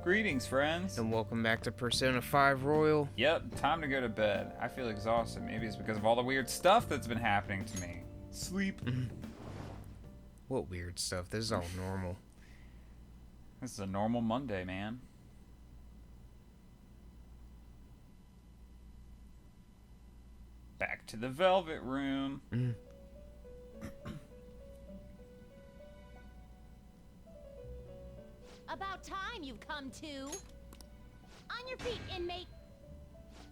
Greetings, friends. And welcome back to Persona 5 Royal. Yep, time to go to bed. I feel exhausted. Maybe it's because of all the weird stuff that's been happening to me. Sleep. What weird stuff? This is all normal. This is a normal Monday, man. Back to the Velvet Room. About time you've come to. On your feet, inmate.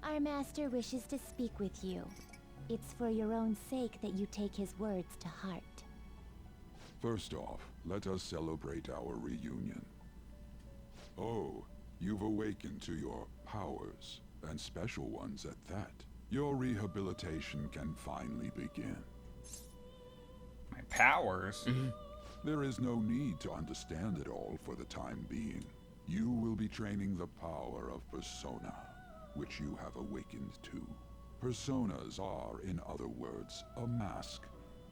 Our master wishes to speak with you. It's for your own sake that you take his words to heart. First off, let us celebrate our reunion. Oh, you've awakened to your powers, and special ones at that. Your rehabilitation can finally begin. My powers? There is no need to understand it all for the time being. You will be training the power of Persona, which you have awakened to. Personas are, in other words, a mask,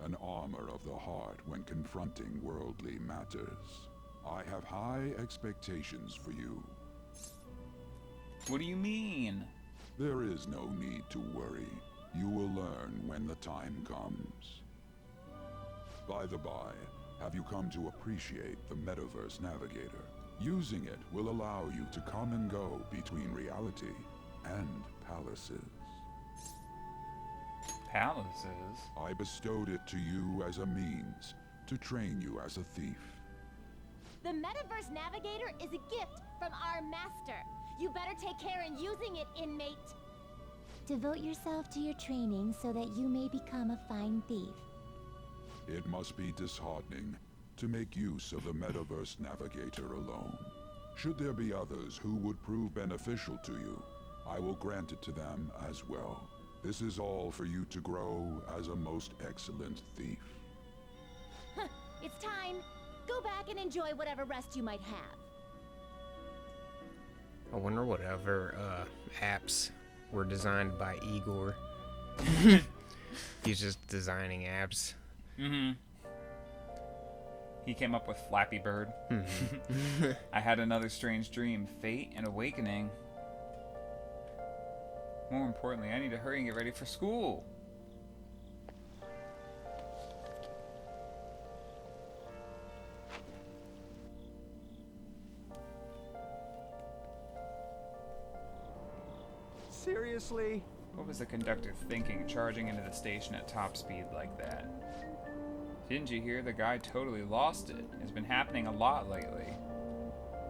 an armor of the heart when confronting worldly matters. I have high expectations for you. What do you mean? There is no need to worry. You will learn when the time comes. By the by, have you come to appreciate the Metaverse Navigator? Using it will allow you to come and go between reality and palaces. Palaces? I bestowed it to you as a means to train you as a thief. The Metaverse Navigator is a gift from our master. You better take care in using it, inmate. Devote yourself to your training so that you may become a fine thief. It must be disheartening to make use of the Metaverse Navigator alone. Should there be others who would prove beneficial to you, I will grant it to them as well. This is all for you to grow as a most excellent thief. It's time. Go back and enjoy whatever rest you might have. I wonder what other apps were designed by Igor. He's just designing apps. He came up with Flappy Bird. I had another strange dream, fate and awakening. More importantly, I need to hurry and get ready for school. Seriously? What was the conductor thinking, charging into the station at top speed like that? Didn't you hear? The guy totally lost it. It's been happening a lot lately.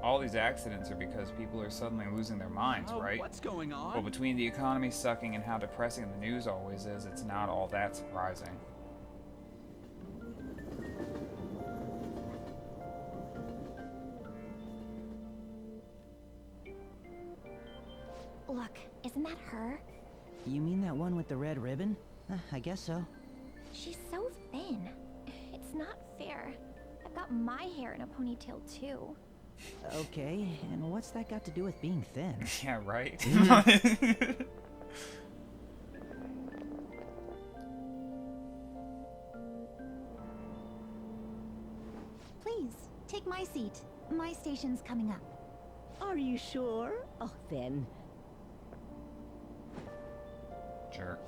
All these accidents are because people are suddenly losing their minds, right? What's going on? Well, between the economy sucking and how depressing the news always is, it's not all that surprising. Look, isn't that her? You mean that one with the red ribbon? I guess so. She's so thin. It's not fair. I've got my hair in a ponytail too. Okay, and what's that got to do with being thin? Yeah, right? Please, take my seat. My station's coming up. Are you sure? Oh, then. Jerk.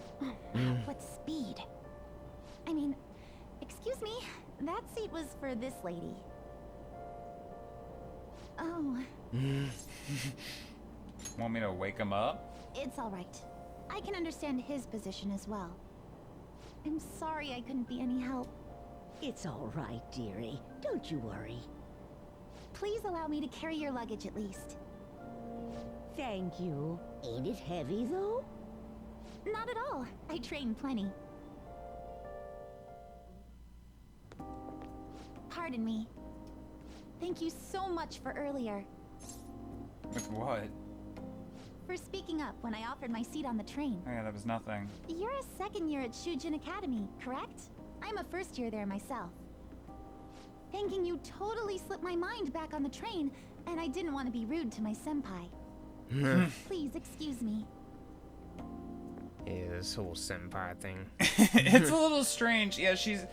What speed? I mean, excuse me, that seat was for this lady. Oh, Want me to wake him up? it's all right. I can understand his position as well. I'm sorry I couldn't be any help. It's all right, dearie. Don't you worry. Please allow me to carry your luggage at least. Thank you. Ain't it heavy, though? Not at all. I train plenty. Pardon me. Thank you so much for earlier. With what? For speaking up when I offered my seat on the train. Oh yeah, that was nothing. You're a second year at Shujin Academy, correct? I'm a first year there myself. Thanking you totally slipped my mind back on the train, and I didn't want to be rude to my senpai. Please excuse me. Yeah, this whole senpai thing. It's a little strange. Yeah, she's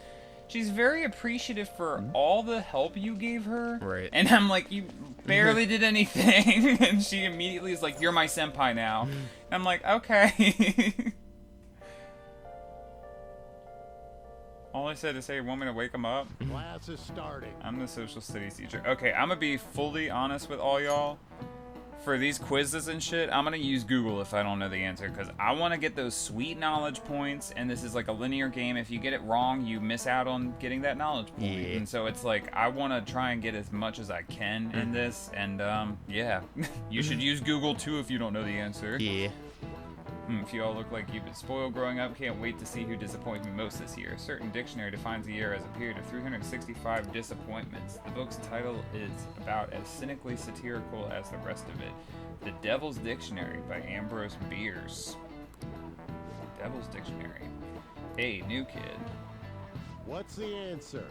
She's very appreciative for all the help you gave her. Right. And I'm like, you barely did anything. And she immediately is like, you're my senpai now. And I'm like, okay. All I said is, hey, want me to wake him up? Class is starting. I'm the social studies teacher. Okay, I'm gonna be fully honest with all y'all. For these quizzes and shit, I'm gonna use Google if I don't know the answer, because I want to get those sweet knowledge points, and this is like a linear game. If you get it wrong, you miss out on getting that knowledge point. Yeah. And so it's like, I want to try and get as much as I can in this, and yeah. You should use Google too if you don't know the answer. Yeah. If you all look like you've been spoiled growing up, can't wait to see who disappoints me most this year. A certain dictionary defines the year as a period of 365 disappointments. The book's title is about as cynically satirical as the rest of it. The Devil's Dictionary by Ambrose Bierce. Devil's Dictionary. Hey, new kid. What's the answer?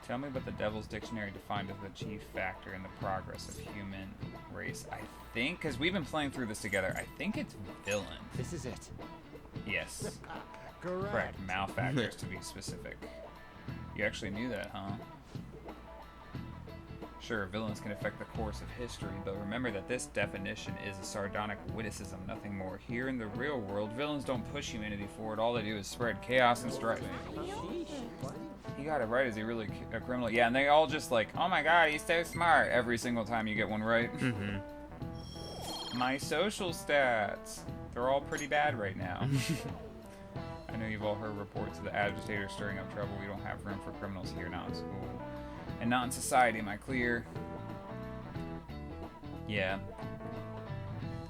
Tell me what the Devil's Dictionary defined as the chief factor in the progress of human race. I think, because we've been playing through this together, I think it's villain. This is it. Yes. Correct. Correct. Malfactors to be specific. You actually knew that, huh? Sure, villains can affect the course of history, but remember that this definition is a sardonic witticism, nothing more. Here in the real world, villains don't push humanity forward. All they do is spread chaos and strife. He got it right. Is he really a criminal? Yeah, and they all just like, oh my god, he's so smart every single time you get one right. My social stats. They're all pretty bad right now. I know you've all heard reports of the agitators stirring up trouble. We don't have room for criminals here, not in school. And not in society, am I clear? Yeah.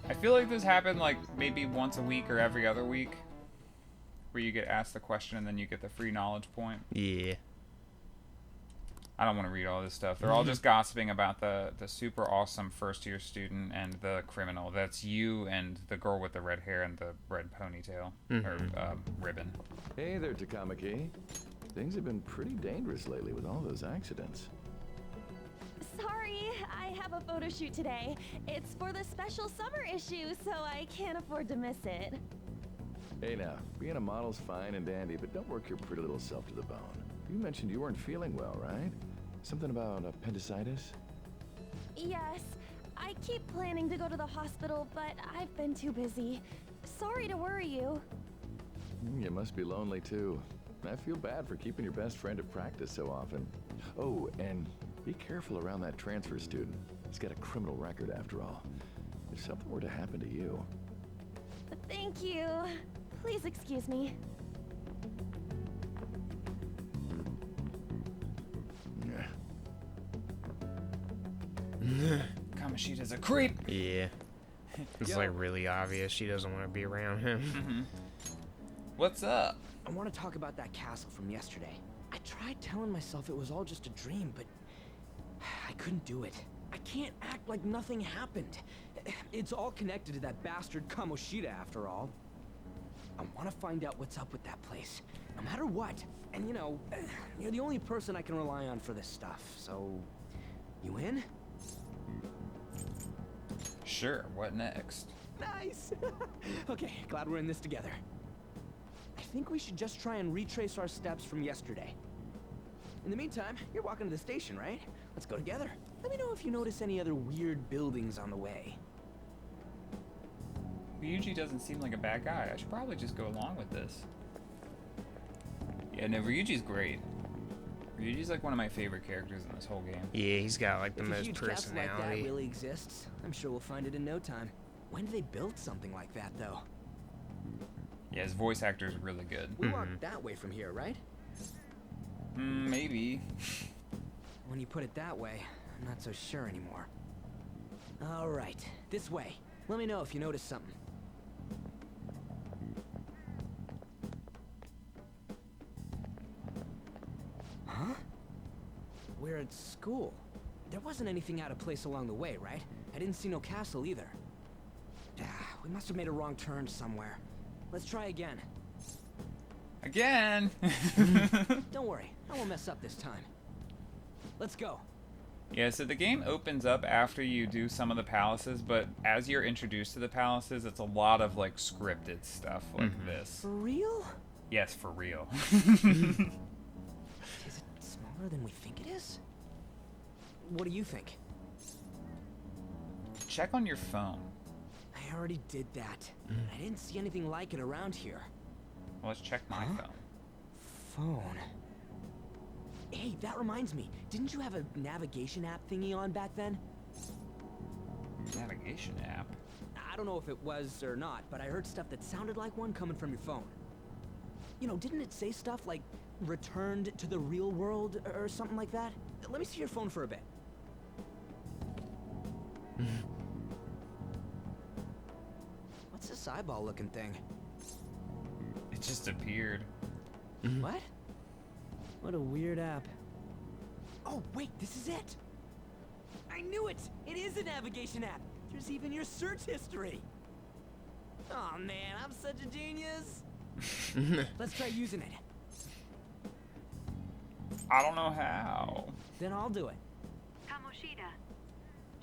I feel like this happened like maybe once a week or every other week. Where you get asked the question and then you get the free knowledge point. Yeah. I don't want to read all this stuff. They're all just gossiping about the super awesome first year student and the criminal. That's you and the girl with the red hair and the red ponytail. Or ribbon. Hey there, Takamaki. Things have been pretty dangerous lately with all those accidents. Sorry, I have a photo shoot today. It's for the special summer issue, so I can't afford to miss it. Hey now, being a model's fine and dandy, but don't work your pretty little self to the bone. You mentioned you weren't feeling well, right? Something about appendicitis? Yes, I keep planning to go to the hospital, but I've been too busy. Sorry to worry you. You must be lonely too. I feel bad for keeping your best friend at practice so often. Oh, and be careful around that transfer student. He's got a criminal record after all. If something were to happen to you... Thank you. Please excuse me. Kamoshida's a creep. Yeah. It's like really obvious she doesn't want to be around him. What's up? I want to talk about that castle from yesterday. I tried telling myself it was all just a dream, but I couldn't do it. I can't act like nothing happened. It's all connected to that bastard Kamoshida after all. I want to find out what's up with that place, no matter what. And you know, you're the only person I can rely on for this stuff, so... You in? Sure, what next? Nice! Okay, glad we're in this together. I think we should just try and retrace our steps from yesterday. In the meantime, you're walking to the station, right? Let's go together. Let me know if you notice any other weird buildings on the way. Ryuji doesn't seem like a bad guy. I should probably just go along with this. Yeah, no, Ryuji's great. Ryuji's like one of my favorite characters in this whole game. Yeah, he's got like the If a most huge castle like that personality. really exists, I'm sure we'll find it in no time. When did they build something like that, though? Yeah, his voice actor is really good. We walk that way from here, right? Maybe. When you put it that way, I'm not so sure anymore. All right, this way. Let me know if you notice something. Huh? We're at school. There wasn't anything out of place along the way, right? I didn't see no castle either. We must have made a wrong turn somewhere. Let's try again. Again! Don't worry, I won't mess up this time. Let's go. Yeah, so the game opens up after you do some of the palaces, but as you're introduced to the palaces, it's a lot of like scripted stuff like this. For real? Yes, for real. smaller than we think it is? What do you think? Check on your phone. I already did that. I didn't see anything like it around here. Well, let's check my phone. Phone. Hey, that reminds me. Didn't you have a navigation app thingy on back then? Navigation app. I don't know if it was or not, but I heard stuff that sounded like one coming from your phone. You know, didn't it say stuff like returned to the real world or something like that? Let me see your phone for a bit. What's this eyeball looking thing? It just appeared. What? What a weird app. Oh, wait, this is it! I knew it! It is a navigation app! There's even your search history! Oh man, I'm such a genius! Let's try using it. I don't know how. Then I'll do it. Kamoshida.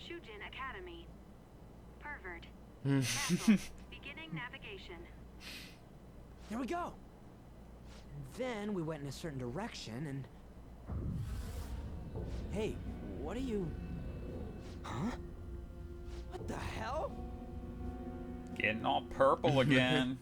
Shujin Academy. Pervert. Castle. Beginning navigation. There we go! And then we went in a certain direction and... Hey, what are you... Huh? What the hell? Getting all purple again.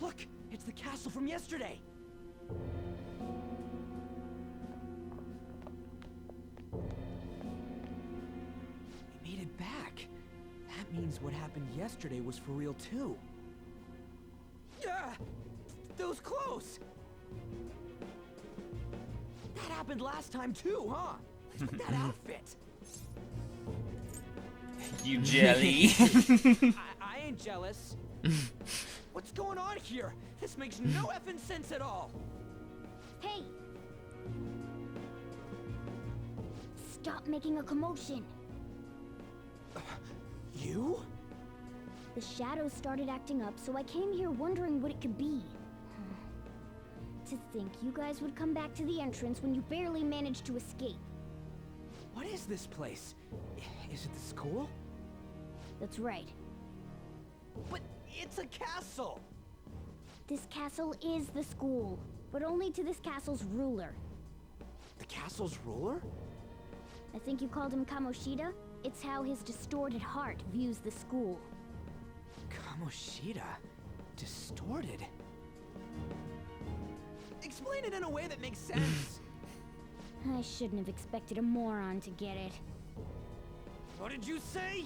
Look! It's the castle from yesterday! We made it back. That means what happened yesterday was for real too. Yeah! That was close! That happened last time too, huh? What's with that outfit? You jelly. I ain't jealous. What's going on here? This makes no effing sense at all. Hey! Stop making a commotion. You? The shadows started acting up, so I came here wondering what it could be. To think you guys would come back to the entrance when you barely managed to escape. What is this place? Is it the school? That's right. But it's a castle! This castle is the school, but only to this castle's ruler. The castle's ruler? I think you called him Kamoshida? It's how his distorted heart views the school. Kamoshida? Distorted? Explain it in a way that makes sense. I shouldn't have expected a moron to get it. What did you say?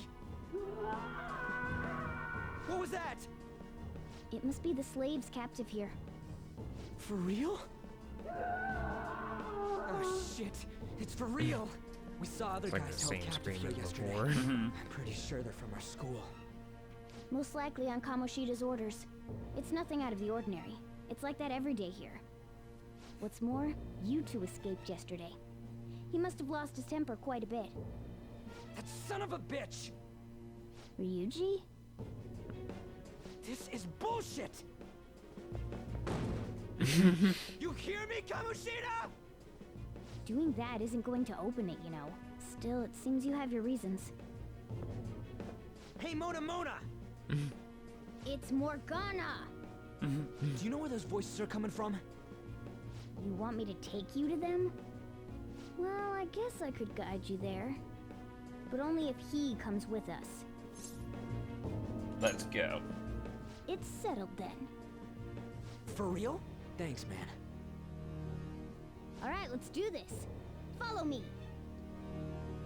What was that? It must be the slaves captive here. For real? Oh shit, it's for real. We saw other It's like guys the held same captive screen here as yesterday. before. I'm pretty sure they're from our school. Most likely on Kamoshida's orders. It's nothing out of the ordinary. It's like that every day here. What's more, you two escaped yesterday. He must have lost his temper quite a bit. That son of a bitch! Ryuji? This is bullshit! You hear me, Kamoshida? Doing that isn't going to open it, you know. Still, it seems you have your reasons. Hey, Mona! It's Morgana! Do you know where those voices are coming from? You want me to take you to them? Well, I guess I could guide you there. But only if he comes with us. Let's go. It's settled then. For real? Thanks, man. Alright, let's do this. Follow me.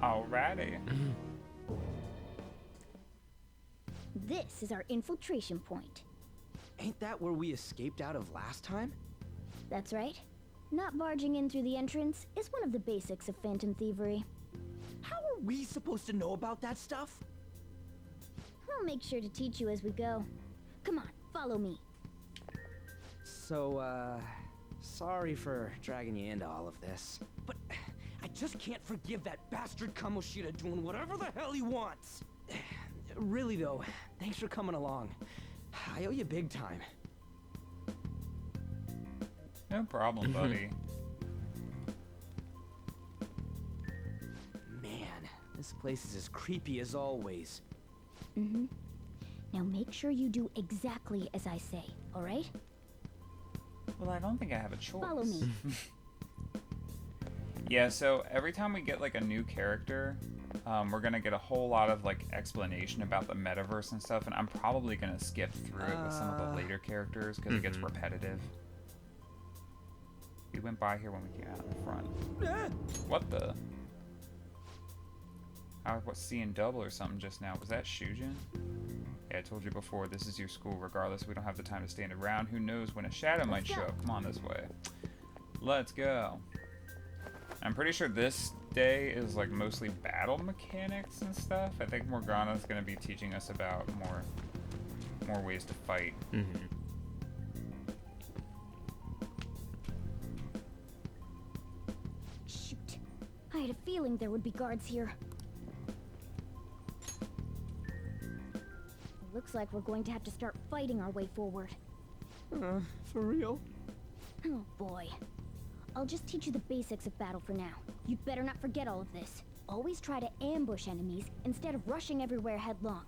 Alrighty. This is our infiltration point. Ain't that where we escaped out of last time? That's right. Not barging in through the entrance is one of the basics of phantom thievery. How are we supposed to know about that stuff? I'll make sure to teach you as we go. Come on, follow me. So, sorry for dragging you into all of this. But I just can't forgive that bastard Kamoshida doing whatever the hell he wants. Really though, thanks for coming along. I owe you big time. No problem, buddy. Man, this place is as creepy as always. Mm-hmm. Now make sure you do exactly as I say, alright? Well, I don't think I have a choice. Follow me. Yeah, so every time we get like a new character, we're gonna get a whole lot of like explanation about the metaverse and stuff, and I'm probably gonna skip through it with some of the later characters because it gets repetitive. We went by here when we came out in front. What the? I was seeing double or something just now. Was that Shujin? Yeah, I told you before, this is your school. Regardless, we don't have the time to stand around. Who knows when a shadow might show up? Come on this way. Let's go. I'm pretty sure this day is like mostly battle mechanics and stuff. I think Morgana's gonna be teaching us about more ways to fight. Shoot. I had a feeling there would be guards here. It looks like we're going to have to start fighting our way forward. For real? Oh boy. I'll just teach you the basics of battle for now. You'd better not forget all of this. Always try to ambush enemies instead of rushing everywhere headlong.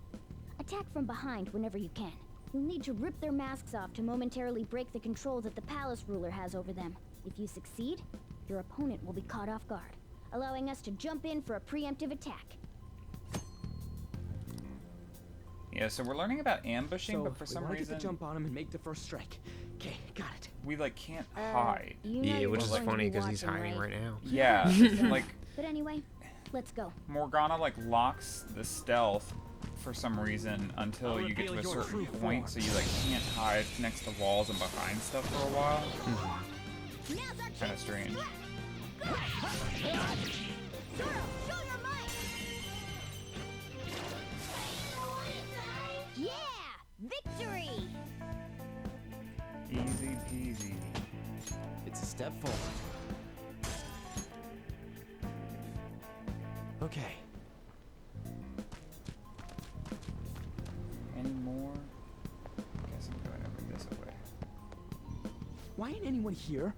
Attack from behind whenever you can. You'll need to rip their masks off to momentarily break the control that the palace ruler has over them. If you succeed, your opponent will be caught off guard, allowing us to jump in for a preemptive attack. Yeah, so we're learning about ambushing, So but for we some wanna reason get the jump on him and make the first strike. Okay, got it. we like can't hide. You know Yeah, you're which is going to funny be because he's watching, hiding right now. Yeah, like But anyway, let's go. Morgana like locks the stealth for some reason until I'll you get to a reveal your certain true point, so you like can't hide next to walls and behind stuff for a while. Kind of strange. Yeah! Victory! Easy peasy. It's a step forward. Okay. Any more? Guess I'm going over this way. Why ain't anyone here?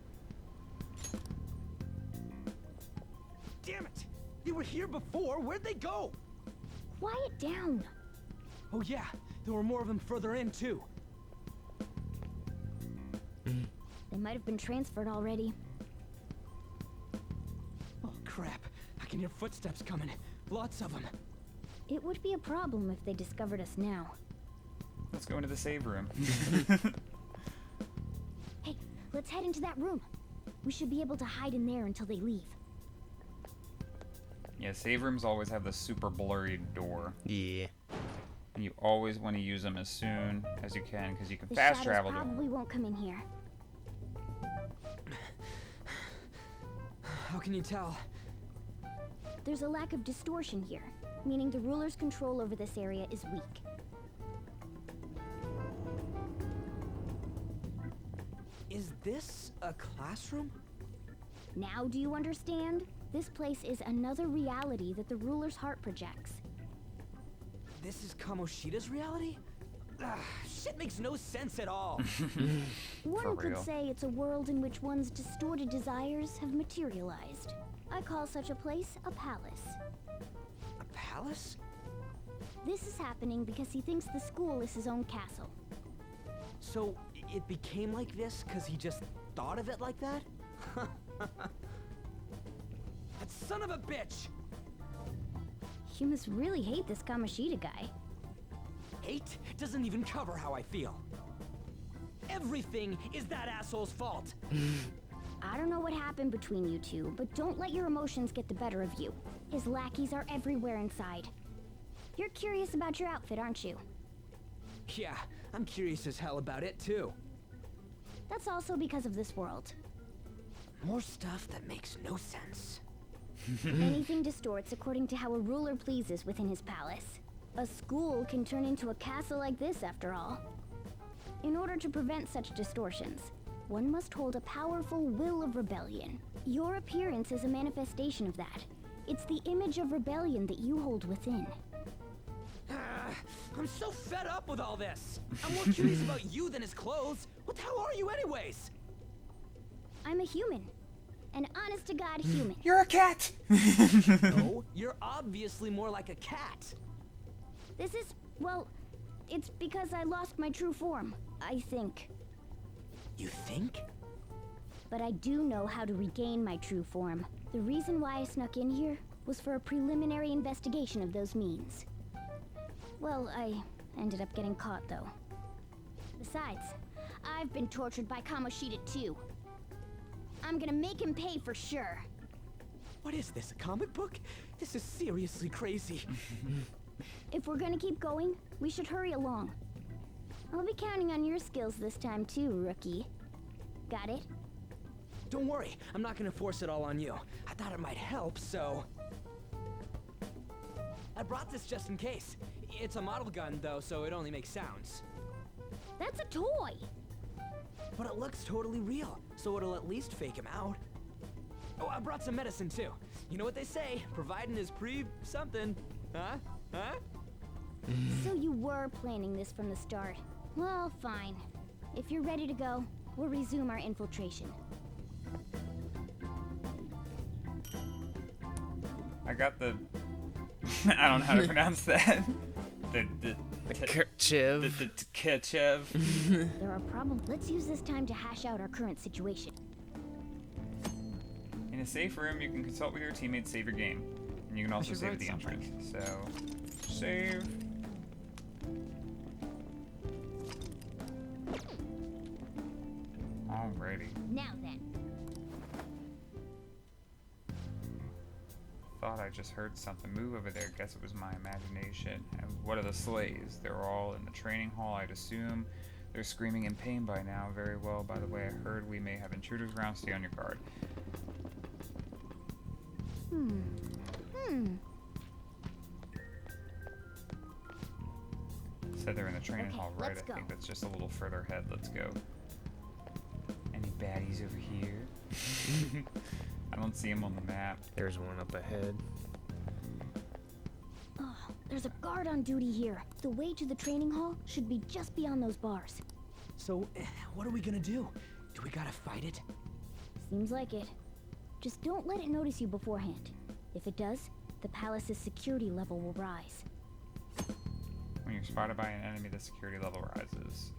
Damn it! They were here before. Where'd they go? Quiet down. Oh yeah, there were more of them further in too. They might have been transferred already. Oh crap! I can hear footsteps coming. Lots of them. It would be a problem if they discovered us now. Let's go into the save room. Hey, let's head into that room. We should be able to hide in there until they leave. Yeah, save rooms always have the super blurry door. Yeah. And you always want to use them as soon as you can because you can The fast shadows travel to them. probably won't come in here. How can you tell? There's a lack of distortion here, meaning the ruler's control over this area is weak. Is this a classroom? Now do you understand? This place is another reality that the ruler's heart projects. This is Kamoshida's reality? Shit makes no sense at all. One could real. say it's a world in which one's distorted desires have materialized. I call such a place a palace. A palace? This is happening because he thinks the school is his own castle. So it became like this because he just thought of it like that? That son of a bitch! You must really hate this Kamoshida guy. Hate doesn't even cover how I feel. Everything is that asshole's fault. I don't know what happened between you two, but don't let your emotions get the better of you. His lackeys are everywhere inside. You're curious about your outfit, aren't you? Yeah, I'm curious as hell about it too. That's also because of this world. More stuff that makes no sense. Anything distorts according to how a ruler pleases within his palace. A school can turn into a castle like this, after all. In order to prevent such distortions, one must hold a powerful will of rebellion. Your appearance is a manifestation of that. It's the image of rebellion that you hold within. I'm so fed up with all this. I'm more curious about you than his clothes. What the hell are you anyways? I'm a human. An honest-to-God human. You're a cat! No, you're obviously more like a cat. This is, well, it's because I lost my true form, I think. You think? But I do know how to regain my true form. The reason why I snuck in here was for a preliminary investigation of those means. Well, I ended up getting caught, though. Besides, I've been tortured by Kamoshida, too. I'm gonna make him pay for sure. What is this, a comic book? This is seriously crazy. If we're gonna keep going, we should hurry along. I'll be counting on your skills this time, too, rookie. Got it? Don't worry, I'm not gonna force it all on you. I thought it might help, so... I brought this just in case. It's a model gun, though, so it only makes sounds. That's a toy! But it looks totally real, so it'll at least fake him out. Oh, I brought some medicine, too. You know what they say, providing is something. Huh? Huh? So you were planning this from the start. Well, fine. If you're ready to go, we'll resume our infiltration. I got the... I don't know how to pronounce that. The Kerchev. Kerchev. There are problems. Let's use this time to hash out our current situation. In a safe room, you can consult with your teammates, save your game. And you can also should save write the something. entrance. So, save. Alrighty. Now then. Thought I just heard something move over there. Guess it was my imagination. And what are the slaves? They're all in the training hall, I'd assume. They're screaming in pain by now. Very well. By the way, I heard we may have intruders around. Stay on your guard. Said they're in the training Okay, hall, right? let's I go. think that's just a little further ahead. Let's go. Any baddies over here? I don't see them on the map. There's one up ahead. Oh, there's a guard on duty here. The way to the training hall should be just beyond those bars. So, what are we gonna do? Do we gotta fight it? Seems like it. Just don't let it notice you beforehand. If it does, the palace's security level will rise. When you're spotted by an enemy, the security level rises.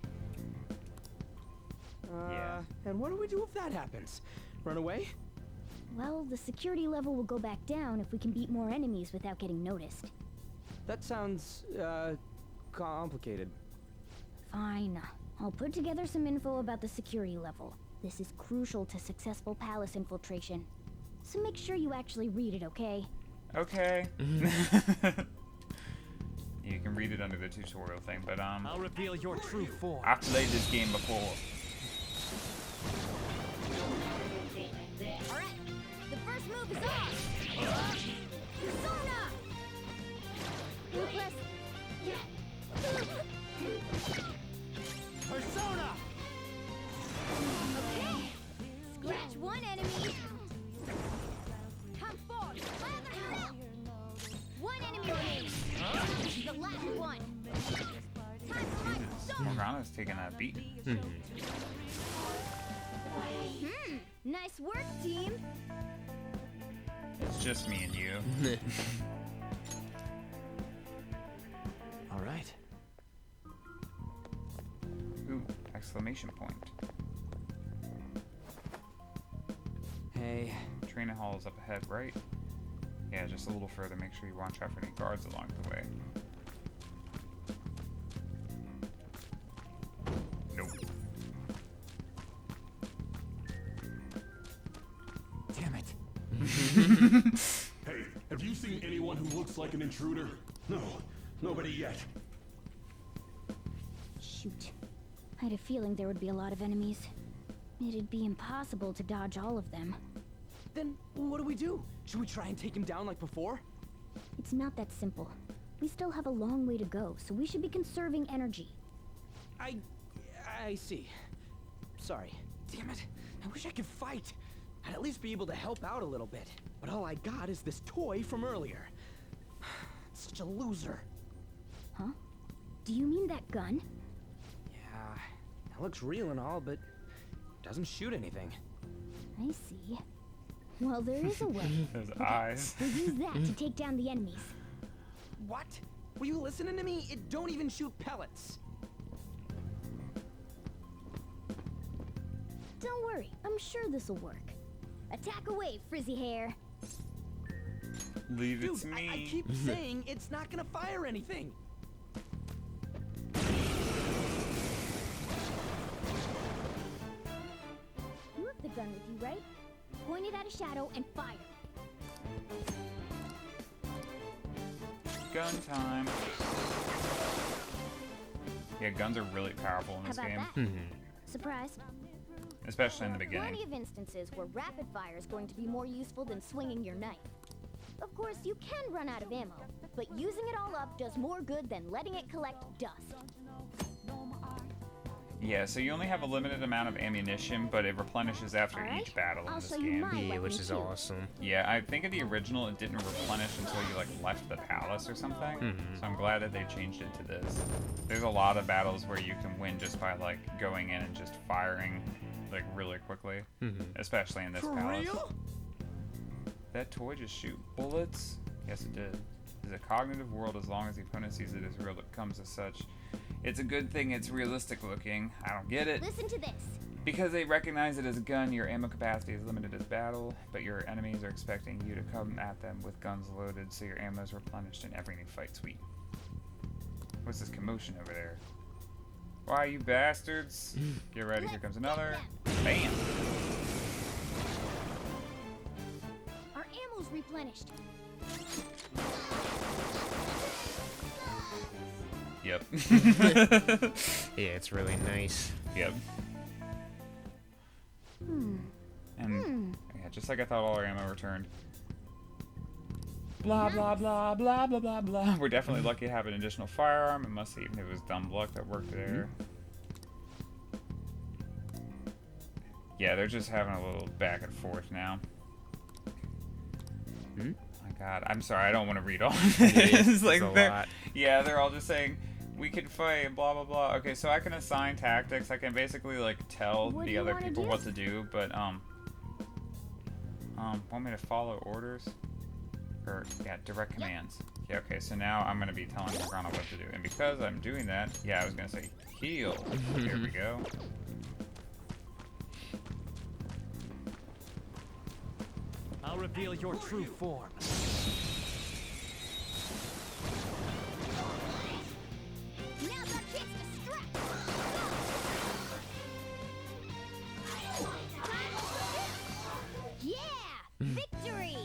Yeah. And what do we do if that happens? Run away? Well, the security level will go back down if we can beat more enemies without getting noticed. That sounds, complicated. Fine. I'll put together some info about the security level. This is crucial to successful palace infiltration. So make sure you actually read it, okay? Okay. You can read it under the tutorial thing, but I'll reveal your true form. I've played this game before. Alright, the first move is on! Persona! Plus... Persona! Okay, scratch one enemy. Come forward, one enemy remaining. This is the last one. Time for my persona. Morgana's taking a beat. Nice work, team. It's just me and you. All right. Ooh, exclamation point. Hey. Training hall is up ahead, right? Yeah, just a little further. Make sure you watch out for any guards along the way. Nope. Damn it. Hey, have you seen anyone who looks like an intruder? No, nobody yet. Shoot. I had a feeling there would be a lot of enemies. It'd be impossible to dodge all of them. Then what do we do? Should we try and take him down like before? It's not that simple. We still have a long way to go, so we should be conserving energy. I see. Sorry. Damn it. I wish I could fight. I'd at least be able to help out a little bit. But all I got is this toy from earlier. Such a loser. Huh? Do you mean that gun? Yeah, that looks real and all, but doesn't shoot anything. I see. Well, there is a way. Those eyes. We'll use that to take down the enemies. What? Were you listening to me? It don't even shoot pellets. Don't worry, I'm sure this'll work. Attack away, frizzy hair. Leave it Dude, to me. I keep saying it's not gonna fire anything. You have the gun with you, right? Point it at a shadow and fire. Gun time. Yeah, guns are really powerful in How this about game. that? Surprised? Especially in the beginning. Plenty of instances where rapid fire is going to be more useful than swinging your knife. Of course, you can run out of ammo, but using it all up does more good than letting it collect dust. Yeah, so you only have a limited amount of ammunition, but it replenishes after each battle in this game. Yeah, which is awesome. Yeah, I think in the original it didn't replenish until you like left the palace or something. So I'm glad that they changed it to this. There's a lot of battles where you can win just by like going in and just firing like really quickly, especially in this palace. Real? That toy just shoot bullets? Yes, it did. It's a cognitive world as long as the opponent sees it as real. It comes as such. It's a good thing it's realistic looking. I don't get it. Listen to this. Because they recognize it as a gun, your ammo capacity is limited as battle, but your enemies are expecting you to come at them with guns loaded, so your ammo is replenished in every new fight. Sweet. What's this commotion over there? Why, you bastards? Get ready, here comes another. Bam! Our ammo's replenished. Yep. Yeah, it's really nice. Yep. And yeah, just like I thought, all our ammo returned. Blah blah blah blah blah blah blah. We're definitely lucky to have an additional firearm. It must even if it was dumb luck that worked there. Yeah, they're just having a little back and forth now. My God, I'm sorry, I don't want to read all of this. It's Like a they're, lot. yeah, they're all just saying we can fight, blah blah blah. Okay, so I can assign tactics. I can basically like tell What do the you other wanna people do? what to do, but want me to follow orders? Or yeah, direct commands. Yeah, okay, so now I'm gonna be telling Morgana what to do, and because I'm doing that, yeah, I was gonna say heal. Here we go. I'll reveal your true form. Now's our chance to strike. Yeah! Victory!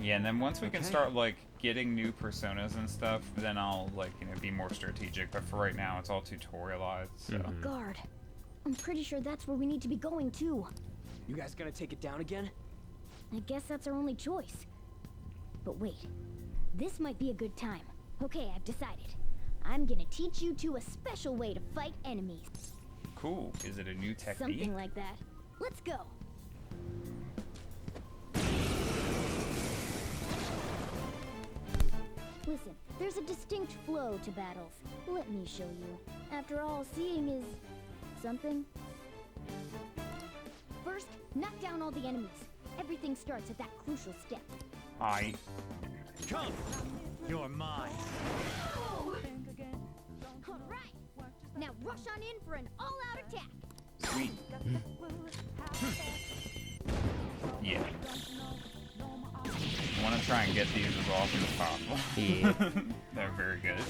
Yeah, and then once we can start like getting new personas and stuff, then I'll like be more strategic. But for right now, it's all tutorialized. So. Guard. I'm pretty sure that's where we need to be going too. You guys gonna take it down again? I guess that's our only choice. But wait, this might be a good time. Okay, I've decided. I'm gonna teach you two a special way to fight enemies. Cool. Is it a new technique? Something like that. Let's go. Listen, there's a distinct flow to battles. Let me show you. After all, seeing is something. First, knock down all the enemies. Everything starts at that crucial step. Aye. Come! You're mine. All right. Now rush on in for an all-out attack. Sweet. Yeah. I want to try and get these as often as possible. Yeah. They're very good.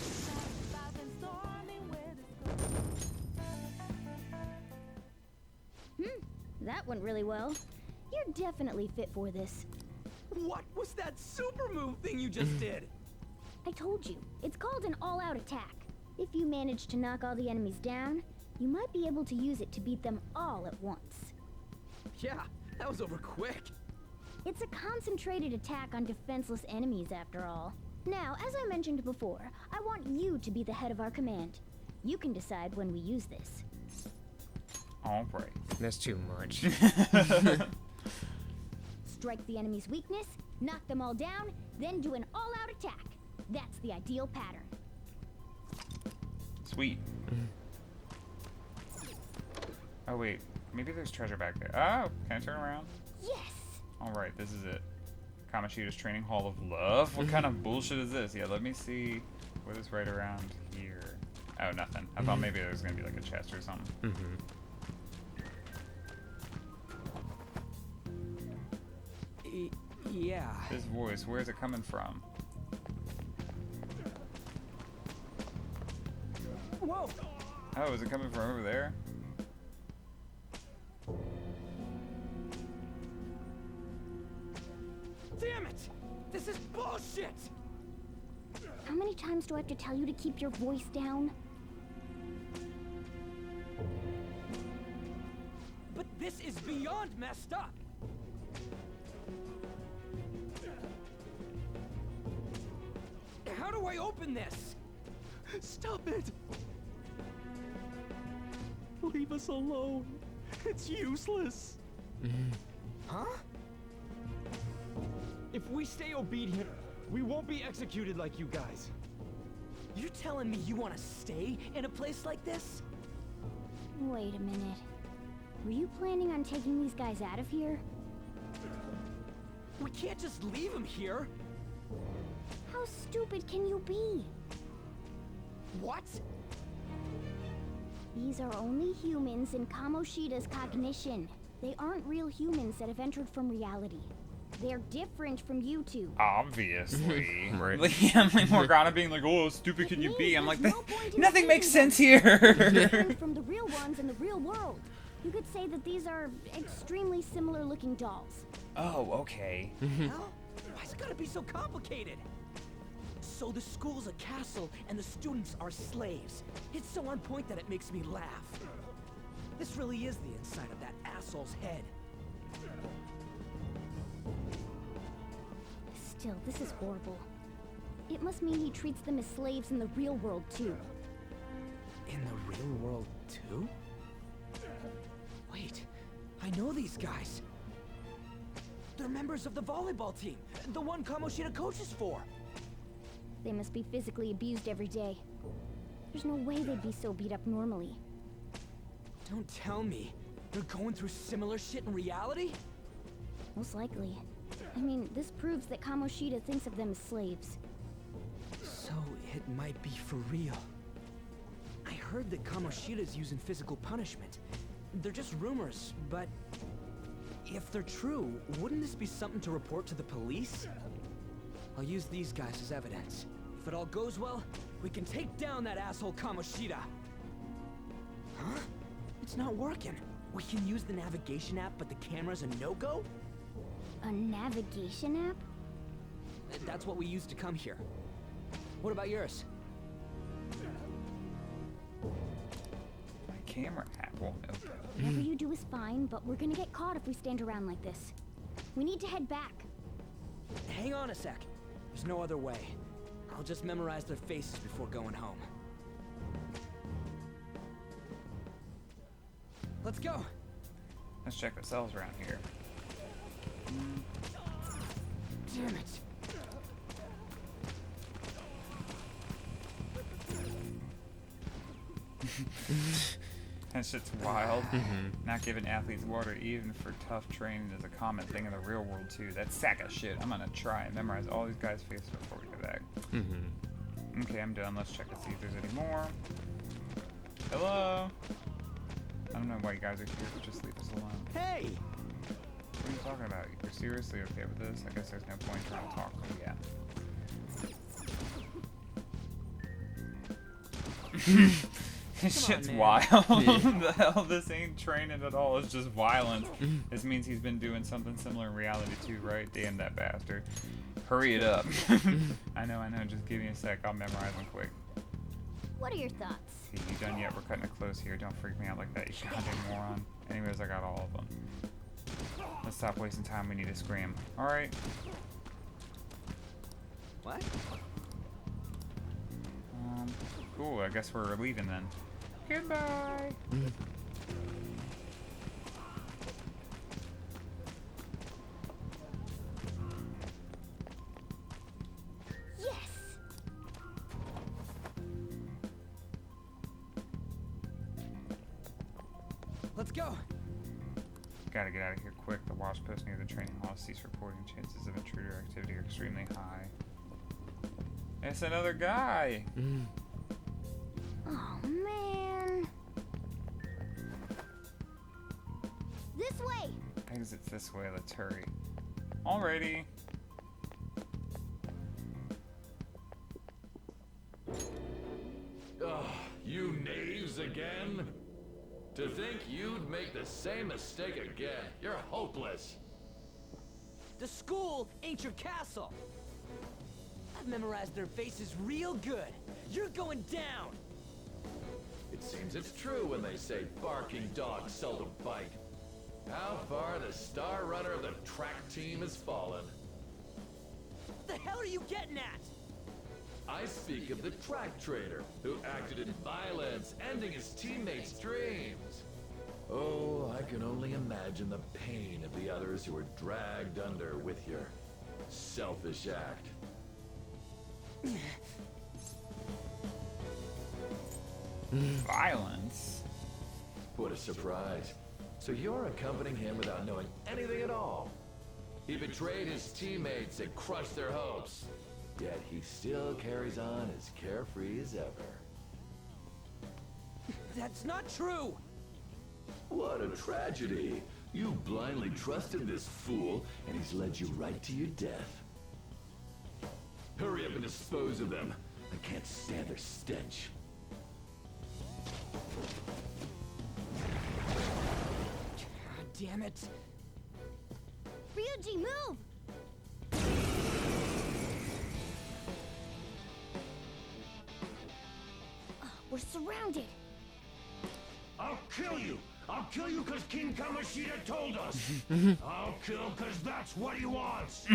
That went really well. You're definitely fit for this. What was that super move thing you just did? I told you, it's called an all-out attack. If you manage to knock all the enemies down, you might be able to use it to beat them all at once. Yeah, that was over quick. It's a concentrated attack on defenseless enemies, after all. Now, as I mentioned before, I want you to be the head of our command. You can decide when we use this. All right. That's too much. Strike the enemy's weakness, Knock them all down, then do an all-out attack. That's the ideal pattern. Sweet. Oh wait, maybe there's treasure back there. Oh, can I turn around? Yes! Alright, this is it. Kamoshida's Training Hall of Love? What kind of bullshit is this? Yeah, let me see what is right around here. Oh, nothing. I thought maybe there was gonna be like a chest or something. Yeah. This voice, where's it coming from? Whoa! Oh, is it coming from over there? Damn it! This is bullshit! How many times do I have to tell you to keep your voice down? But this is beyond messed up! How do I open this? Stop it! Leave us alone. It's useless. Huh? If we stay obedient, we won't be executed like you guys. You're telling me you want to stay in a place like this? Wait a minute. Were you planning on taking these guys out of here? We can't just leave them here. How stupid can you be? What? These are only humans in Kamoshida's cognition. They aren't real humans that have entered from reality. They're different from you two. Obviously. Right. Like, yeah, like Morgana being like, oh, how stupid can you be? I'm like, There's no point in nothing makes saving sense them. here. Different from the real ones in the real world. You could say that these are extremely similar looking dolls. Oh, okay. Hell? Why's it gotta be so complicated? So the school's a castle and the students are slaves. It's so on point that it makes me laugh. This really is the inside of that asshole's head. Still, this is horrible. It must mean he treats them as slaves in the real world too. In the real world, too? Wait, I know these guys. They're members of the volleyball team, the one Kamoshida coaches for. They must be physically abused every day. There's no way they'd be so beat up normally. Don't tell me they're going through similar shit in reality? Most likely. I mean, this proves that Kamoshida thinks of them as slaves. So it might be for real. I heard that Kamoshida's using physical punishment. They're just rumors, but if they're true, wouldn't this be something to report to the police? I'll use these guys as evidence. If it all goes well, we can take down that asshole Kamoshida. Huh? It's not working. We can use the navigation app, but the camera's a no-go? A navigation app? That's what we used to come here. What about yours? My camera app won't open. Whatever you do is fine, but we're gonna get caught if we stand around like this. We need to head back. Hang on a sec. There's no other way. I'll just memorize their faces before going home. Let's go! Let's check the cells around here. Damn it! That shit's wild. Not giving athletes water even for tough training is a common thing in the real world too. That's sack of shit. I'm gonna try and memorize all these guys' faces before we go back. Okay, I'm done. Let's check to see if there's any more. Hello? I don't know why you guys are here, but just leave us alone. Hey! What are you talking about? You're seriously okay with this? I guess there's no point trying to talk, but yeah. This shit's wild. The hell, this ain't training at all. It's just violence. This means he's been doing something similar in reality too, right? Damn that bastard. Hurry it up. I know. Just give me a sec. I'll memorize them quick. What are your thoughts? Okay, you done yet? We're cutting it close here. Don't freak me out like that, you goddamn moron. Anyways, I got all of them. Let's stop wasting time. We need to scram. Alright. What? Cool. I guess we're leaving then. Goodbye. let's go. Gotta get out of here quick. The watch post near the training hall ceased reporting. Chances of intruder activity are extremely high. It's another guy! Oh, man. This way! Exit's this way, let's hurry. Alrighty. Ugh, you knaves again? To think you'd make the same mistake again. You're hopeless. The school ain't your castle. I've memorized their faces real good. You're going down. It seems it's true when they say barking dogs seldom bite. How far the star runner of the track team has fallen. What the hell are you getting at? I speak of the track trainer, who acted in violence, ending his teammates' dreams. Oh, I can only imagine the pain of the others who were dragged under with your selfish act. Violence? What a surprise. So you're accompanying him without knowing anything at all. He betrayed his teammates and crushed their hopes. Yet he still carries on as carefree as ever. That's not true! What a tragedy. You blindly trusted this fool, and he's led you right to your death. Hurry up and dispose of them. I can't stand their stench. God damn it. Ryuji, move! We're surrounded. I'll kill you! I'll kill you because King Kamoshida told us! I'll kill because that's what he wants!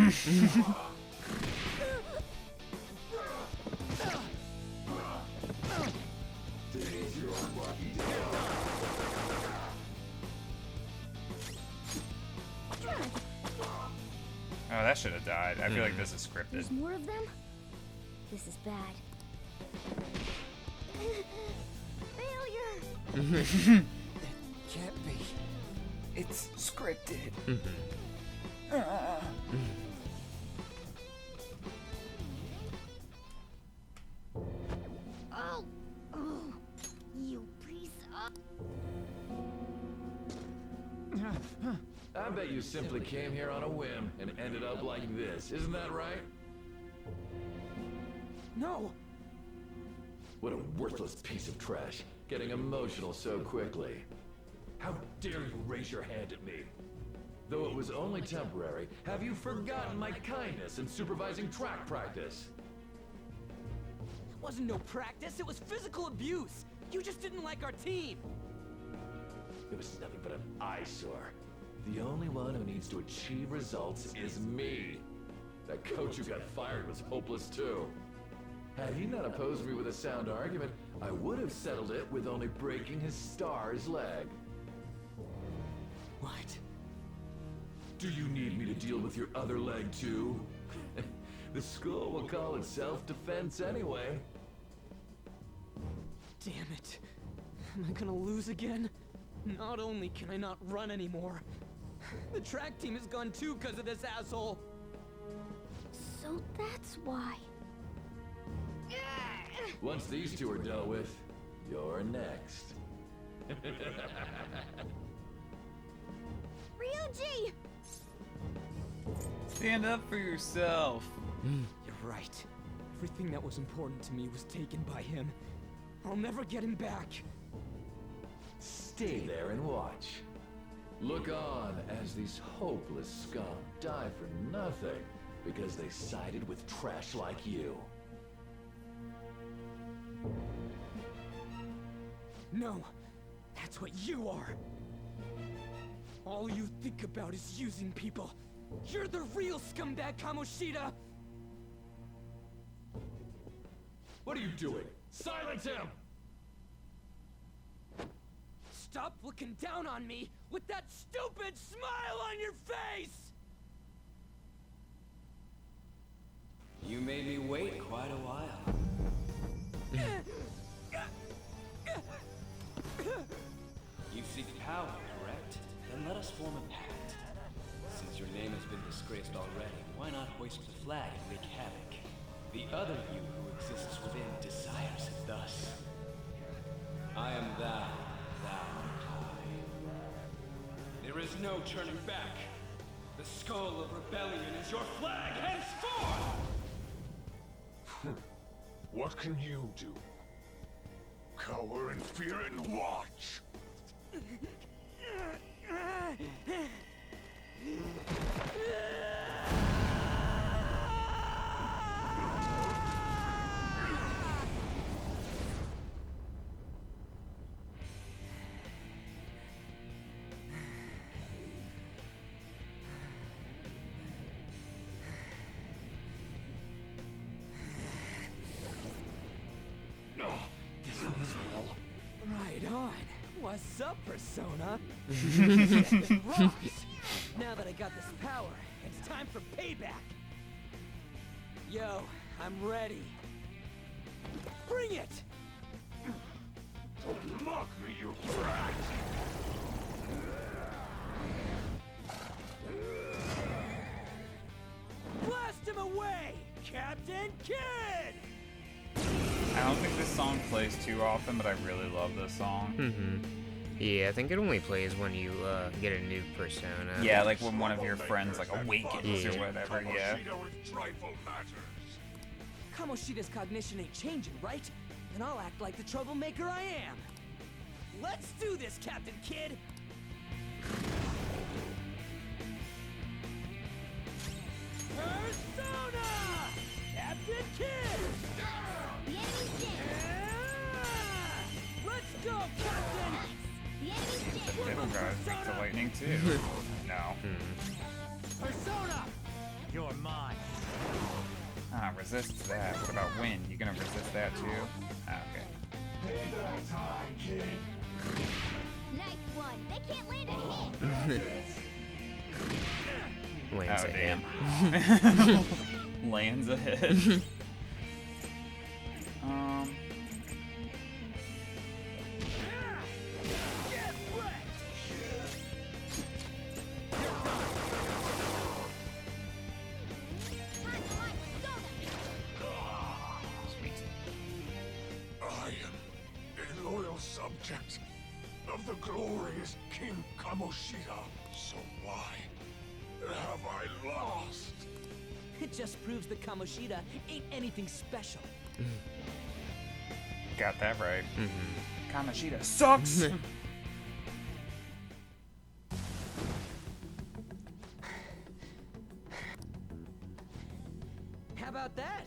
Oh, that should have died. I feel like this is scripted. There's more of them? This is bad. Failure! Can't be. It's scripted. Oh! Oh! You piece of... I bet you simply came here on a whim and ended up like this. Isn't that right? No! What a worthless piece of trash. Getting emotional so quickly. How dare you raise your hand at me? Though it was only temporary, have you forgotten my kindness in supervising track practice? It wasn't no practice, it was physical abuse! You just didn't like our team! It was nothing but an eyesore. The only one who needs to achieve results is me. That coach who got fired was hopeless too. Had he not opposed me with a sound argument, I would have settled it with only breaking his star's leg. What? Do you need me to deal with your other leg too? The school will call it self-defense anyway. Damn it. Am I gonna lose again? Not only can I not run anymore, the track team is gone too because of this asshole. So that's why. Once these two are dealt with, you're next. Ryuji! Stand up for yourself. You're right. Everything that was important to me was taken by him. I'll never get him back. Stay there and watch. Look on as these hopeless scum die for nothing because they sided with trash like you. No, that's what you are. All you think about is using people. You're the real scumbag, Kamoshida! What are you doing? Silence him! Stop looking down on me with that stupid smile on your face! You made me wait quite a while. You seek power, correct? Then let us form a pact. Since your name has been disgraced already, why not hoist the flag and wreak havoc? The other you who exists within desires it thus. I am thou, thou art I. There is no turning back. The skull of rebellion is your flag henceforth! What can you do? Cower in fear and watch! Right on. What's up, Persona? It rocks. Now that I got this power, it's time for payback. Yo, I'm ready. Bring it! Don't mock me, you brat! Blast him away, Captain Kid! I don't think this song plays too often, but I really love this song. Yeah, I think it only plays when you get a new persona. Yeah, like when one of your friends like awakens or whatever. Yeah. Kamoshida's cognition ain't changing, right? Then I'll act like the troublemaker I am. Let's do this, Captain Kid! Persona! Captain Kid! The enemy's dead. Let's go, Captain! The enemy's dead. Little guys weak to lightning too. No. Persona! You're mine. Ah, resist that. What about wind? You gonna resist that too? Ah, okay. Payback time, kid! Nice one. They can't land a hit. Lands Oh, a damn. hit. Lands a hit. Get wrecked! Sweet. I am a loyal subject of the glorious King Kamoshida. So why have I lost? It just proves that Kamoshida ain't anything special. Got that right. Kamoshida sucks! How about that?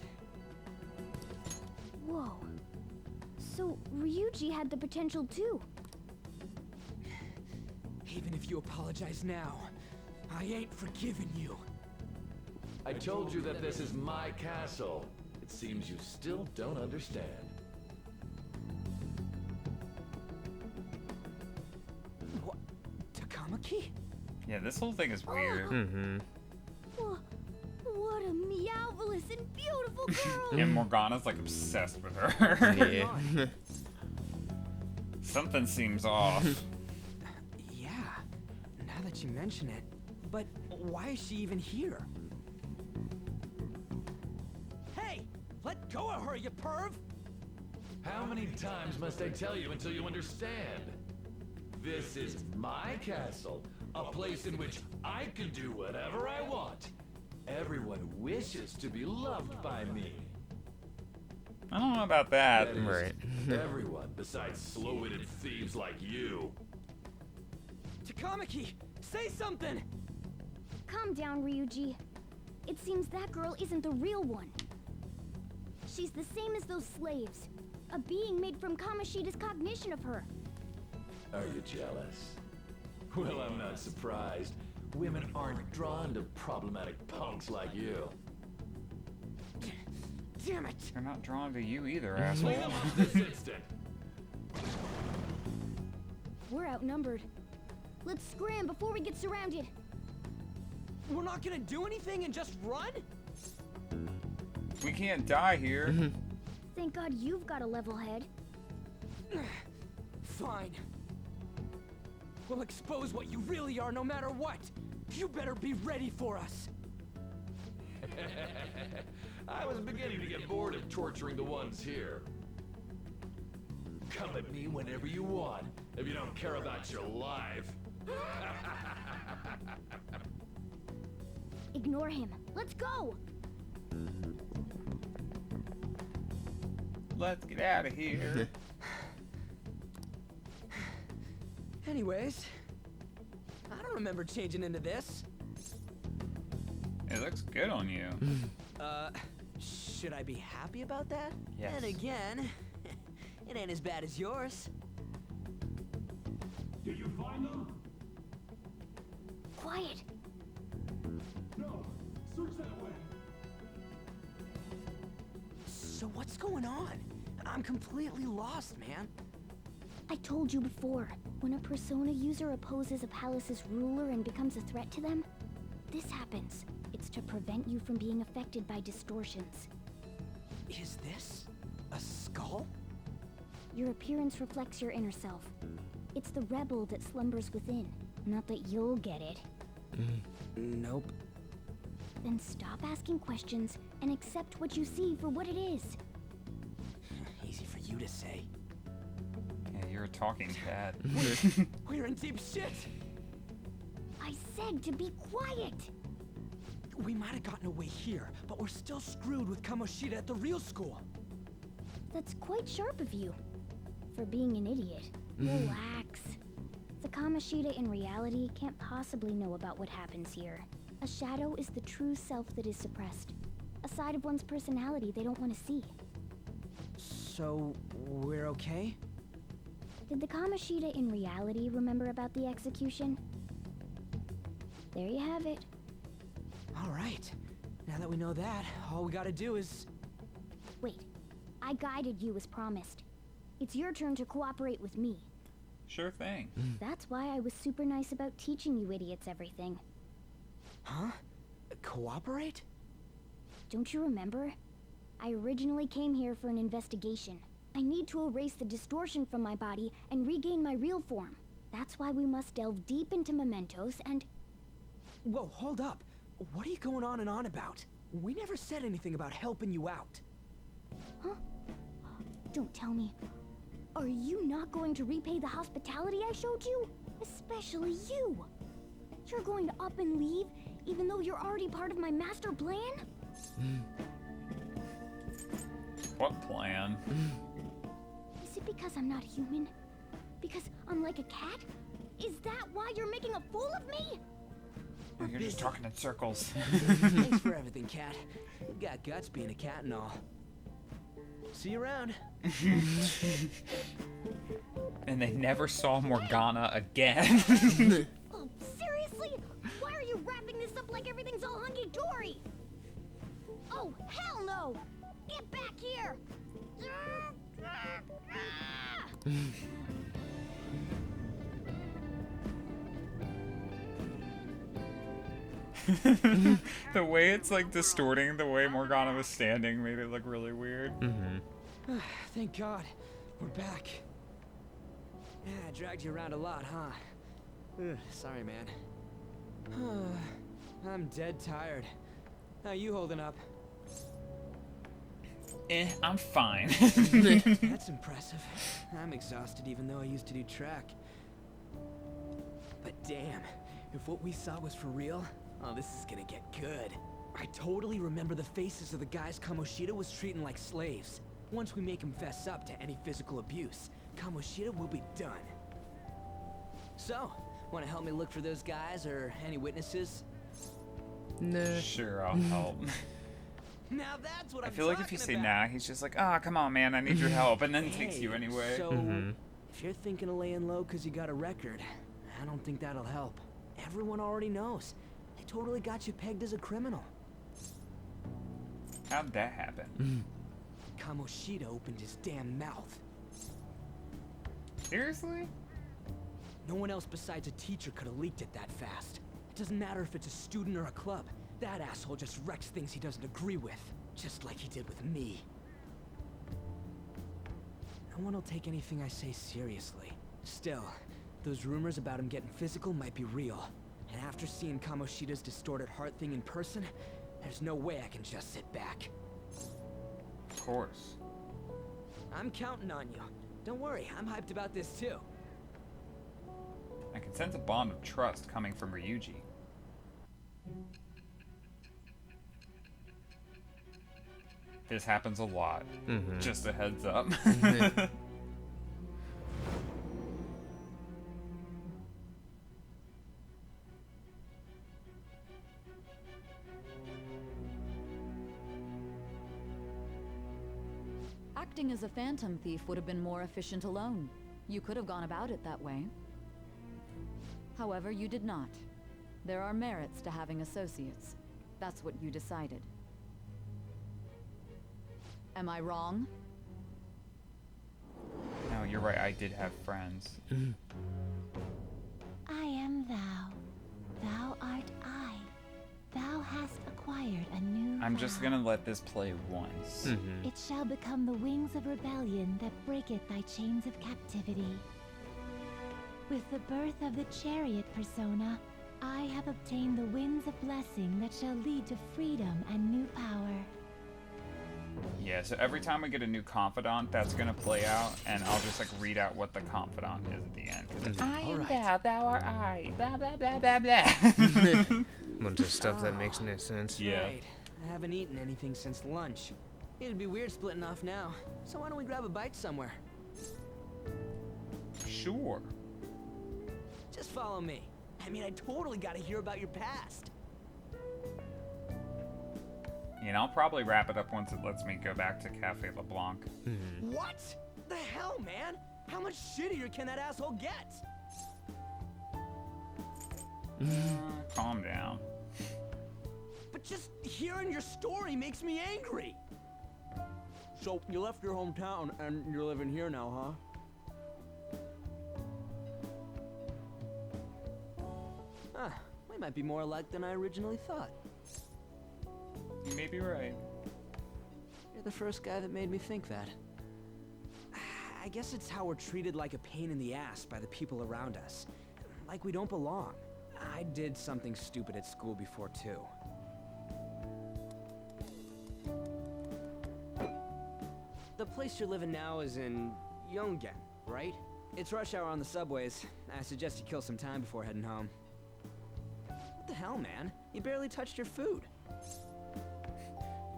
Whoa. So Ryuji had the potential too. Even if you apologize now, I ain't forgiving you. I told you that this is my castle. It seems you still don't understand. What? Takamaki? Yeah, this whole thing is weird. What a meowvelous and beautiful girl. And Morgana's like obsessed with her. Yeah. Something seems off. Yeah, now that you mention it. But why is she even here? Hey! Let go of her, you perv! How many times must I tell you until you understand? This is my castle, a place in which I can do whatever I want. Everyone wishes to be loved by me. I don't know about that. That is, Right. everyone besides slow-witted thieves like you. Takamaki, say something! Calm down, Ryuji. It seems that girl isn't the real one. She's the same as those slaves. A being made from Kamoshida's cognition of her. Are you jealous? Well, I'm not surprised. Women aren't drawn to problematic punks like you. Damn it! They're not drawn to you either, asshole. Clean them up this instant! We're outnumbered. Let's scram before we get surrounded. We're not gonna do anything and just run? We can't die here. Thank God you've got a level head. Fine. We'll expose what you really are no matter what. You better be ready for us. I was beginning to get bored of torturing the ones here. Come at me whenever you want, if you don't care about your life. Ignore him. Let's go! Let's get out of here. Anyways, I don't remember changing into this. It looks good on you. Should I be happy about that? Yes. And again, it ain't as bad as yours. Did you find them? Quiet! No. Search that way. So what's going on? I'm completely lost, man. I told you before, when a Persona user opposes a palace's ruler and becomes a threat to them, this happens. It's to prevent you from being affected by distortions. Is this a skull? Your appearance reflects your inner self. It's the rebel that slumbers within. Not that you'll get it. Nope. Then stop asking questions and accept what you see for what it is. Easy for you to say. Yeah, you're a talking cat. We're in deep shit! I said to be quiet! We might have gotten away here, but we're still screwed with Kamoshida at the real school. That's quite sharp of you. For being an idiot. Relax. The Kamoshida in reality can't possibly know about what happens here. A shadow is the true self that is suppressed. A side of one's personality they don't want to see. So, we're okay? Did the Kamoshida in reality remember about the execution? There you have it. Alright. Now that we know that, all we gotta do is... Wait. I guided you as promised. It's your turn to cooperate with me. Sure thing. That's why I was super nice about teaching you idiots everything. Huh? Cooperate? Don't you remember? I originally came here for an investigation. I need to erase the distortion from my body and regain my real form. That's why we must delve deep into mementos and... Whoa, hold up. What are you going on and on about? We never said anything about helping you out. Huh? Don't tell me. Are you not going to repay the hospitality I showed you? Especially you. You're going to up and leave, even though you're already part of my master plan? What plan? Is it because I'm not human? Because I'm like a cat? Is that why you're making a fool of me? You're just talking in circles. Thanks for everything, cat. You got guts being a cat and all. See you around. And they never saw Morgana again. Oh, seriously? Why are you wrapping this up like everything's all hunky-dory? Oh, hell no! Get back here! The way it's like distorting the way Morgana was standing made it look really weird. Thank God. We're back. Yeah, I dragged you around a lot, huh? Ugh, sorry, man. I'm dead tired. How you holding up? I'm fine. That's impressive. I'm exhausted even though I used to do track. But damn, if what we saw was for real, oh, this is gonna get good. I totally remember the faces of the guys Kamoshida was treating like slaves. Once we make him fess up to any physical abuse, Kamoshida will be done. So, wanna help me look for those guys or any witnesses? Nah. Sure, I'll help. Now that's what I feel like if you say nah, he's just like, ah, come on, man, I need your help, and then takes you anyway. So, if you're thinking of laying low because you got a record, I don't think that'll help. Everyone already knows. They totally got you pegged as a criminal. How'd that happen? Kamoshida opened his damn mouth. Seriously? No one else besides a teacher could have leaked it that fast. It doesn't matter if it's a student or a club. That asshole just wrecks things he doesn't agree with. Just like he did with me. No one will take anything I say seriously. Still, Those rumors about him getting physical might be real. And after seeing Kamoshida's distorted heart thing in person, there's no way I can just sit back. Of course. I'm counting on you. Don't worry, I'm hyped about this too. I can sense a bond of trust coming from Ryuji. This happens a lot. Just a heads up. Acting as a phantom thief would have been more efficient alone. You could have gone about it that way. However, you did not. There are merits to having associates. That's what you decided. Am I wrong? No, you're right. I did have friends. I am thou. Thou art I. Thou hast acquired a new I'm just vow. gonna let this play once. It shall become the wings of rebellion that breaketh thy chains of captivity. With the birth of the chariot persona, I have obtained the winds of blessing that shall lead to freedom and new power. Yeah, so every time we get a new confidant, that's gonna play out, and I'll just like read out what the confidant is at the end. 'Cause it's, I am thou, thou art I, blah blah blah blah blah. Bunch of stuff that makes no sense. Yeah. Right. I haven't eaten anything since lunch. It'd be weird splitting off now. So why don't we grab a bite somewhere? Sure. Just follow me. I mean, I totally gotta hear about your past. And I'll probably wrap it up once it lets me go back to Cafe LeBlanc. What? The hell, man? How much shittier can that asshole get? Calm down. But just hearing your story makes me angry. So, you left your hometown and you're living here now, huh? We might be more alike than I originally thought. You may be right. You're the first guy that made me think that. I guess it's how we're treated like a pain in the ass by the people around us. Like we don't belong. I did something stupid at school before, too. The place you're living now is in Yongen, right? It's rush hour on the subways. I suggest you kill some time before heading home. What the hell, man? You barely touched your food.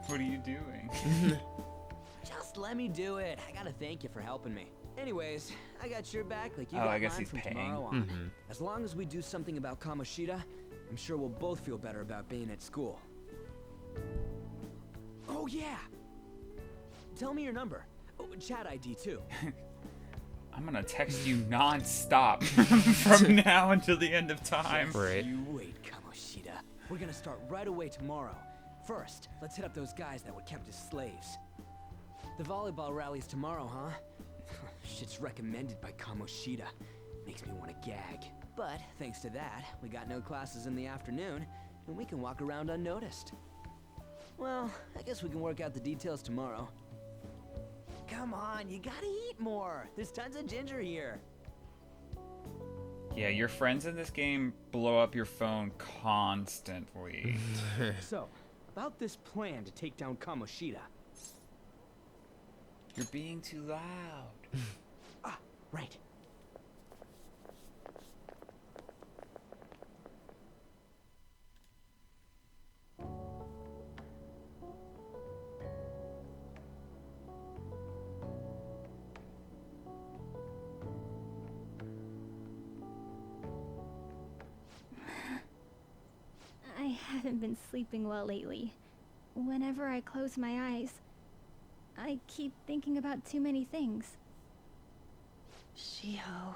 What are you doing? Just let me do it. I gotta thank you for helping me. Anyways, I got your back like you Oh, got I guess mine he's from paying. tomorrow on. As long as we do something about Kamoshida, I'm sure we'll both feel better about being at school. Oh yeah! Tell me your number. Oh, chat ID too. I'm gonna text you non-stop from now until the end of time. Right. You wait, Kamoshida. We're gonna start right away tomorrow. First, let's hit up those guys that were kept as slaves. The volleyball rally's tomorrow, huh? Shit's recommended by Kamoshida. Makes me want to gag. But thanks to that, we got no classes in the afternoon, and we can walk around unnoticed. Well, I guess we can work out the details tomorrow. Come on, you gotta eat more. There's tons of ginger here. Yeah, your friends in this game blow up your phone constantly. So, about this plan to take down Kamoshida. You're being too loud. Ah, right. I haven't been sleeping well lately. Whenever I close my eyes, I keep thinking about too many things. Shiho.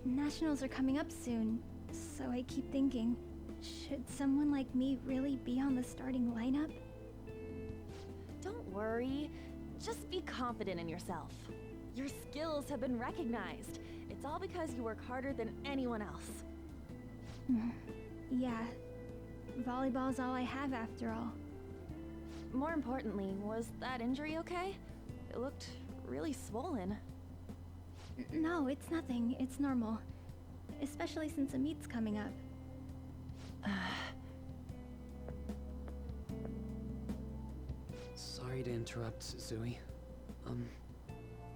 Nationals are coming up soon, so I keep thinking, should someone like me really be on the starting lineup? Don't worry. Just be confident in yourself. Your skills have been recognized. It's all because you work harder than anyone else. Yeah. Volleyball's all I have after all. More importantly, was that injury okay? It looked really swollen. No, it's nothing. It's normal. Especially since a meet's coming up. Sorry to interrupt, Zui.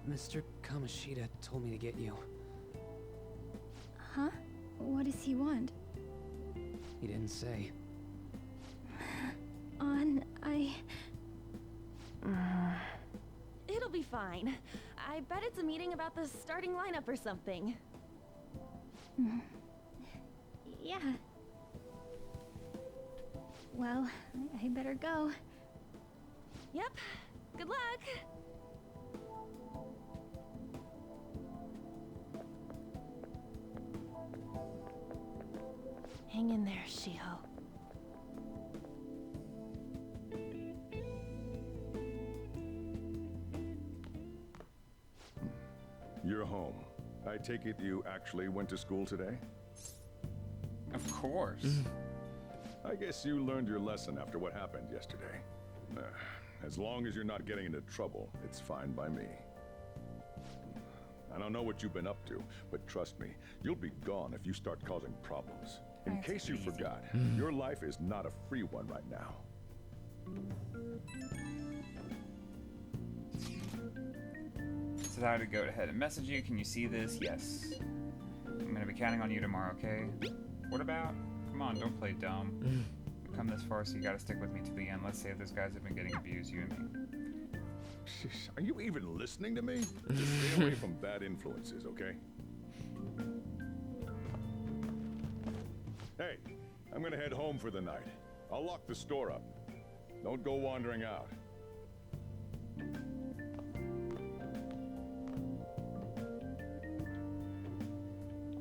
Mr. Kamoshida told me to get you. Huh? What does he want? He didn't say. It'll be fine. I bet it's a meeting about the starting lineup or something. Yeah. Well, I better go. Yep. Good luck. Hang in there, Shiho. You're home. I take it you actually went to school today? Of course. I guess you learned your lesson after what happened yesterday. As long as you're not getting into trouble, it's fine by me. I don't know what you've been up to, but trust me, you'll be gone if you start causing problems. In case you forgot, your life is not a free one right now. So I would go ahead and message you. Can you see this? Yes. I'm gonna be counting on you tomorrow, okay? What about? Come on, don't play dumb. We've come this far, so you gotta stick with me to the end. Let's say if those guys have been getting abused, you and me. Are you even listening to me? Just stay away from bad influences, okay? Hey, I'm gonna head home for the night. I'll lock the store up. Don't go wandering out.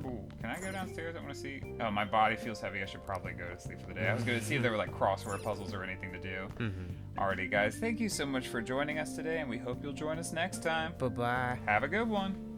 Cool. Can I go downstairs? I want to see. Oh, my body feels heavy. I should probably go to sleep for the day. I was going to see if there were like crossword puzzles or anything to do. Alrighty, guys. Thank you so much for joining us today, and we hope you'll join us next time. Bye-bye. Have a good one.